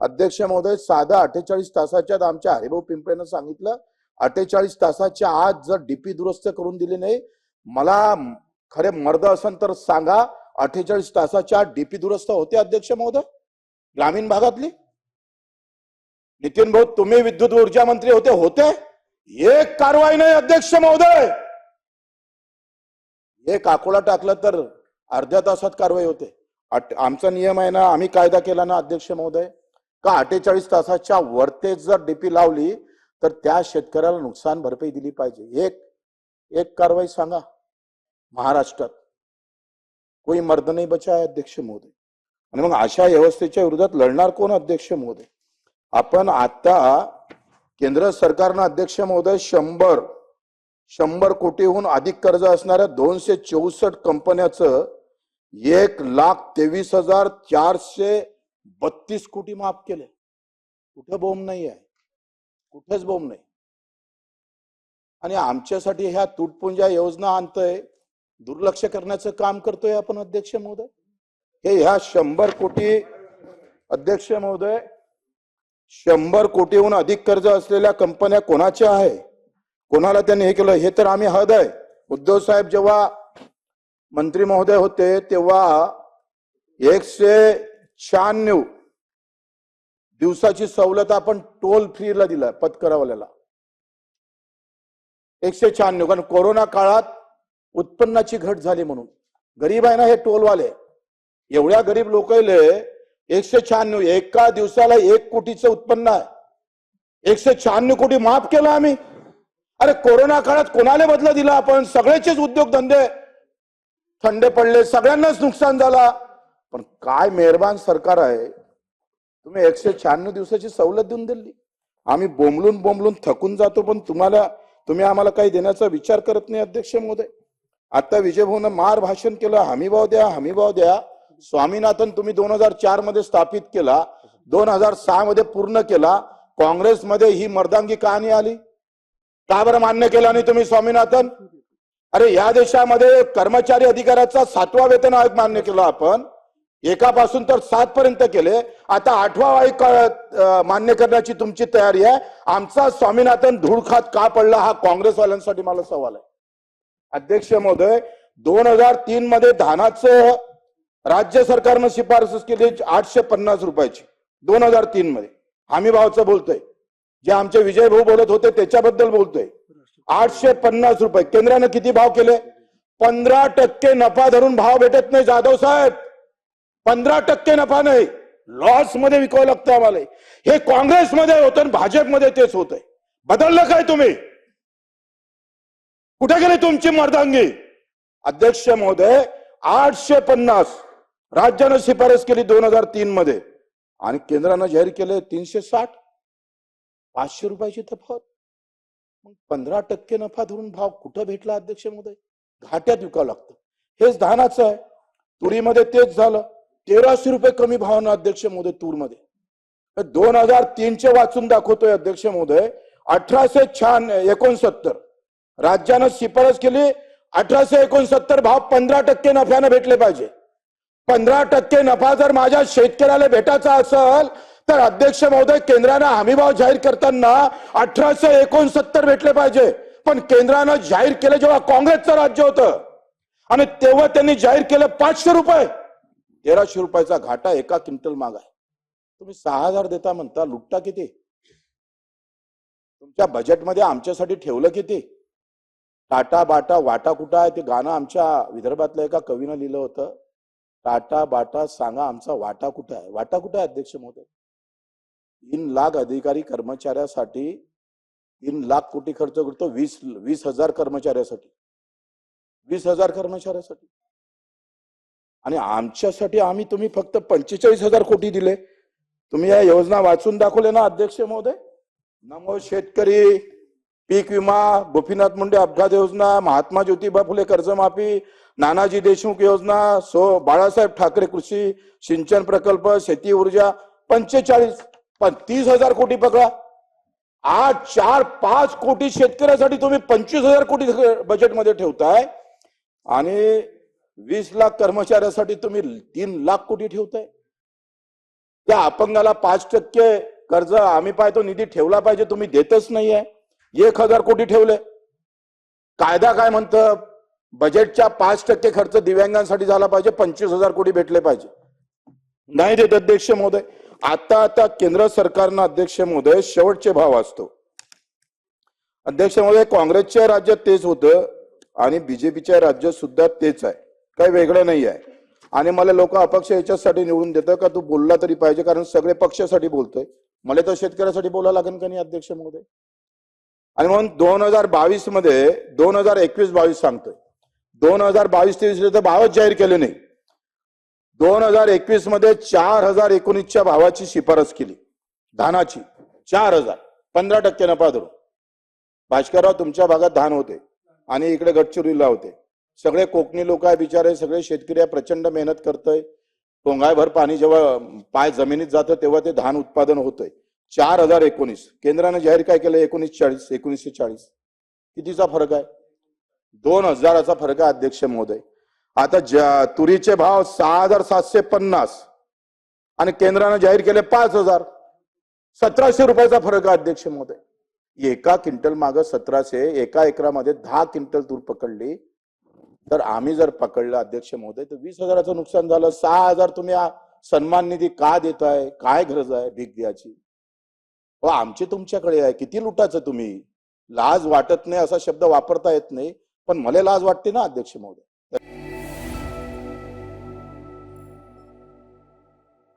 अध्यक्ष महोदय, साधा 48 तासाच्या आत आमच्या हरिभाऊ पिंपळेनं सांगितलं 48 तासाच्या आत जर डीपी दुरुस्त करून दिली नाही, मला खरे मर्द असन तर सांगा, 48 तासाच्या आत डीपी दुरुस्त होते अध्यक्ष महोदय ग्रामीण भागातली? नितीन भाऊ, तुम्ही विद्युत ऊर्जा मंत्री होते एक कारवाई नाही अध्यक्ष महोदय. एक आकोला टाकलं तर अर्ध्या तासात कारवाई होते. आमचा नियम आहे ना, आम्ही कायदा केला ना अध्यक्ष महोदय, का 48 तासाच्या वरती जर डीपी लावली तर त्या शेतकऱ्याला नुकसान भरपाई दिली पाहिजे. एक कारवाई सांगा महाराष्ट्रात. कोई मर्द नाही बचा है अध्यक्ष महोदय. आणि मग अशा व्यवस्थेच्या विरोधात लढणार कोण अध्यक्ष महोदय? आपण आता केंद्र सरकारनं अध्यक्ष महोदय 100 कोटीहून अधिक कर्ज असणाऱ्या 264 कंपन्याचं 1,23,432 कोटी माफ केले. कुठं बोंब नाही आहे, कुठेच बोंब नाही. आणि आमच्यासाठी ह्या तुटपुंजा योजना आणतोय, दुर्लक्ष करण्याचं काम करतोय आपण अध्यक्ष महोदय. हे ह्या 100 कोटी अध्यक्ष महोदय, 100 कोटीहून अधिक कर्ज असलेल्या कंपन्या कोणाच्या आहे, कोणाला त्यांनी हे केलं हे तर आम्ही हद आहे. उद्धव साहेब जेव्हा मंत्री महोदय होते तेव्हा 196 दिवसाची सवलत आपण टोल फ्रीला दिला पत्करावाल्याला. 196, कारण कोरोना काळात उत्पन्नाची घट झाली म्हणून. गरीब आहे ना हे टोलवाले, एवढ्या गरीब लोकांले 196 एका दिवसाला 1 कोटीचं उत्पन्न आहे, 196 कोटी माफ केलं आम्ही. अरे कोरोना काळात कोणाला बदला दिला आपण? सगळ्याचेच उद्योगधंदे थंडे पडले, सगळ्यांनाच नुकसान झाला. पण काय मेहरबान सरकार आहे, तुम्ही 196 दिवसाची सवलत देऊन दिली. आम्ही बोंबलून थकून जातो, पण तुम्ही आम्हाला काही देण्याचा विचार करत नाही अध्यक्ष महोदय. आता विजयभाऊनं मार भाषण केलं, हमी भाव द्या. स्वामीनाथन तुम्ही 2004 मध्ये स्थापित केला, 2006 मध्ये पूर्ण केला. काँग्रेसमध्ये ही मर्दांगी कहाणी आली, का बरं मान्य केला नाही तुम्ही स्वामीनाथन? अरे या देशामध्ये कर्मचारी अधिकाऱ्याचा 7वा वेतन आयोग मान्य केला आपण, एकापासून तर 7 पर्यंत केले. आता 8वा आयोग मान्य करण्याची तुमची तयारी आहे. आमचा स्वामीनाथन धूळ खात का पडला हा काँग्रेसवाल्यांसाठी मला सवाल आहे अध्यक्ष महोदय. 2003 मध्ये धानाचं राज्य सरकारनं शिफारस केली 850 रुपयाची 2003 मध्ये. हमी भावचं बोलतोय, जे आमचे विजय भाऊ बोलत होते त्याच्याबद्दल बोलतोय. 850 रुपये. केंद्रानं किती भाव केले? 15% नफा धरून भाव भेटत नाही जाधव साहेब, 15% नफा नाही, लॉस मध्ये विकावं लागतं आम्हाला. हे काँग्रेसमध्ये होतं, भाजपमध्ये तेच होतंय. बदललं काय तुम्ही? कुठे गेले तुमची मर्दांगी? अध्यक्ष महोदय, 850 राज्यानं शिफारस केली 2003 मध्ये आणि केंद्रानं जाहीर केले 360, 500 रुपयाची तफावत. मग 15% नफा धरून भाव कुठं भेटला अध्यक्ष महोदय? घाट्यात विकावं लागतं. हेच धानाचं आहे. तुरीमध्ये तेच झालं, 1300 रुपये कमी भावानं अध्यक्ष महोदय तूरमध्ये. 2003 वाचून दाखवतोय अध्यक्ष महोदय. 1869 राज्यानं शिफारस केली, 1869 भाव 15% नफ्यानं भेटले पाहिजे. 15% नफा जर माझ्या शेतकऱ्याला भेटायचा असेल तर अध्यक्ष महोदय केंद्रानं हमी भाव जाहीर करताना 1869 भेटले पाहिजे. पण केंद्रानं जाहीर केलं जेव्हा काँग्रेसचं राज्य होतं आणि तेव्हा त्यांनी जाहीर केलं 500 रुपये. 1300 रुपयाचा घाटा एका क्विंटल माग आहे. तुम्ही 6000 देता म्हणता, लुटता किती? तुमच्या बजेटमध्ये आमच्यासाठी ठेवलं किती? टाटा बाटा वाटा कुठं आहे? ते गाणं आमच्या विदर्भातल्या एका कवीनं लिहिलं होतं. टाटा बाटा सांगा आमचा वाटा कुठं आहे? वाटा कुठं आहे अध्यक्ष महोदय? 3 लाख अधिकारी कर्मचाऱ्यासाठी 3 लाख कोटी खर्च करतो. 20,000 कर्मचाऱ्यासाठी, 20,000 कर्मचाऱ्यासाठी. आणि आमच्यासाठी तुम्ही फक्त 45,000 कोटी दिले. तुम्ही या योजना वाचून दाखवले ना अध्यक्ष महोदय? नमो शेतकरी, पीक विमा, गोपीनाथ मुंडे अपघात योजना, महात्मा ज्योतिबा फुले कर्जमाफी, नानाजी देशमुख योजना, बाळासाहेब ठाकरे कृषी सिंचन प्रकल्प, शेती ऊर्जा, 45, पण 30,000 कोटी पकडा. 8, 4, 5 कोटी शेतकऱ्यासाठी तुम्ही 25,000 कोटी बजेटमध्ये ठेवताय आणि 20 लाख कर्मचाऱ्यासाठी तुम्ही 3 लाख कोटी ठेवताय. त्या अपंगाला 5% कर्ज आम्ही पाहतो निधी ठेवला पाहिजे, तुम्ही देतच नाहीये. 1,000 कोटी ठेवले. कायदा काय म्हणतं, बजेटच्या 5% खर्च दिव्यांगांसाठी झाला पाहिजे, 25,000 कोटी भेटले पाहिजे. नाही देत अध्यक्ष महोदय. आता केंद्र सरकारनं अध्यक्ष महोदय शेवटचे भाव असतो. अध्यक्ष महोदय, काँग्रेसच्या राज्यात तेच होतं आणि बीजेपीच्या राज्यात सुद्धा तेच आहे, काही वेगळं नाही आहे. आणि मला लोक अपक्ष याच्यासाठी निवडून देतं का तू बोलला तरी पाहिजे, कारण सगळे पक्षासाठी बोलतोय. मला तर शेतकऱ्यासाठी बोलायला लागेल का नाही अध्यक्ष महोदय. आणि म्हणून 2022 मध्ये 2021-22 सांगतोय, 2022-23 तर भावच जाहीर केले नाही. 2021 मध्ये 4,019च्या भावाची शिफारस केली धानाची. 4,000, 15% नफा धरून. भास्करराव, तुमच्या भागात धान होते आणि इकडे गडचिरोलीला होते. सगळे कोकणी लोक आहे बिचारे, सगळे शेतकरी आहे, प्रचंड मेहनत करतोय. टोंगायभर पाणी जेव्हा पाय जमिनीत जातं तेव्हा ते धान उत्पादन होतंय. 4,019 केंद्राने जाहीर काय केलं, 1940. कितीचा फरक आहे? 2,000चा फरक आहे अध्यक्ष महोदय. आता तुरीचे भाव 6,750 आणि केंद्राने जाहीर केले 5,000. 1,700 रुपयाचा फरक आहे अध्यक्ष महोदय. एका क्विंटल माग 1,700, एका एकरामध्ये 10 क्विंटल तूर पकडली तर आम्ही जर पकडलं अध्यक्ष महोदय तर 20,000चं नुकसान झालं. 6,000 तुम्ही सन्मान निधी का देताय? काय गरज आहे भीक द्यायची? आमची तुमच्याकडे आहे, किती लुटाचं तुम्ही? लाज वाटत नाही असा शब्द वापरता येत नाही, पण मला लाज वाटते ना अध्यक्ष महोदय.